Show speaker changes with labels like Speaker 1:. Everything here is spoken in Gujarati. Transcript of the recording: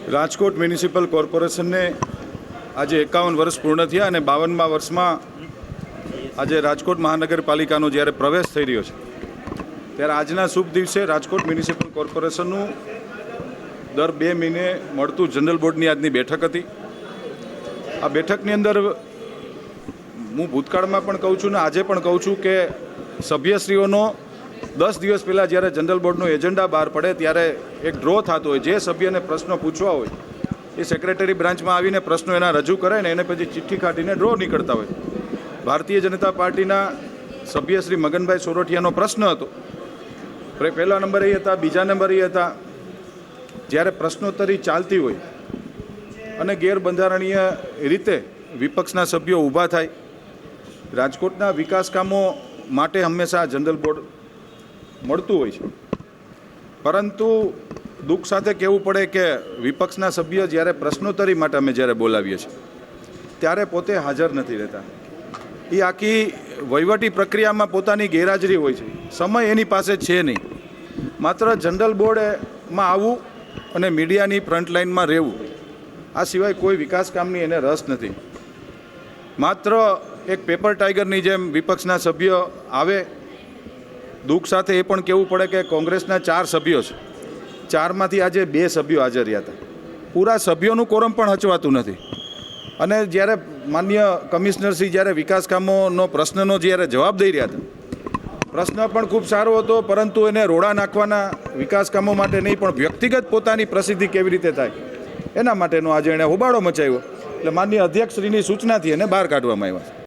Speaker 1: રાજકોટ મ્યુનિસિપલ કોર્પોરેશનને આજે 51 વર્ષ પૂર્ણ થયા અને 52મા વર્ષમાં આજે રાજકોટ મહાનગરપાલિકાનો જ્યારે પ્રવેશ થઈ રહ્યો છે ત્યારે આજના શુભ દિવસે રાજકોટ મ્યુનિસિપલ કોર્પોરેશનનું દર 2 મહિને મળતું જનરલ બોર્ડની આજની બેઠક હતી। આ બેઠકની અંદર હું ભૂતકાળમાં પણ કહું છું ને આજે પણ કહું છું કે સભ્યશ્રીઓનો 10 દિવસ પહેલાં જ્યારે જનરલ બોર્ડનો એજન્ડા બહાર પડે ત્યારે એક ડ્રો થતો હોય। જે સભ્યને પ્રશ્નો પૂછવા હોય એ સેક્રેટરી બ્રાન્ચમાં આવીને પ્રશ્નો એના રજૂ કરે ને એને પછી ચિઠ્ઠી કાઢીને ડ્રો નીકળતા હોય। ભારતીય જનતા પાર્ટીના સભ્ય શ્રી મગનભાઈ સોરઠિયાનો પ્રશ્ન હતો। પહેલા નંબર એ હતા, બીજા નંબર એ હતા। જ્યારે પ્રશ્નોત્તરી ચાલતી હોય અને ગેરબંધારણીય રીતે વિપક્ષના સભ્યો ઊભા થાય, રાજકોટના વિકાસ કામો માટે હંમેશા જનરલ બોર્ડ મળતું હોય છે, પરંતુ દુઃખ સાથે કહેવું પડે કે વિપક્ષના સભ્ય જ્યારે પ્રશ્નોત્તરી માટે અમે જ્યારે બોલાવીએ છીએ ત્યારે પોતે હાજર નથી રહેતા। એ આખી વહીવટી પ્રક્રિયામાં પોતાની ગેરહાજરી હોય છે, સમય એની પાસે છે નહીં। માત્ર જનરલ બોર્ડમાં આવવું અને મીડિયાની ફ્રન્ટલાઇનમાં રહેવું, આ સિવાય કોઈ વિકાસ કામની એને રસ નથી। માત્ર એક પેપર ટાઈગરની જેમ વિપક્ષના સભ્ય આવે। દુઃખ સાથે એ પણ કહેવું પડે કે કોંગ્રેસના 4 સભ્યો છે, 4માંથી આજે 2 સભ્યો હાજર રહ્યા હતા। પૂરા સભ્યોનું કોરમ પણ હચવાતું નથી। અને જ્યારે માન્ય કમિશનરશ્રી જ્યારે વિકાસ કામોનો પ્રશ્નનો જ્યારે જવાબ દઈ રહ્યા હતા, પ્રશ્ન પણ ખૂબ સારો હતો, પરંતુ એને રોડા નાખવાના વિકાસ કામો માટે નહીં પણ વ્યક્તિગત પોતાની પ્રસિદ્ધિ કેવી રીતે થાય એના માટેનો આજે એણે હોબાળો મચાવ્યો। એટલે માન્ય અધ્યક્ષશ્રીની સૂચનાથી એને બહાર કાઢવામાં આવ્યા છે।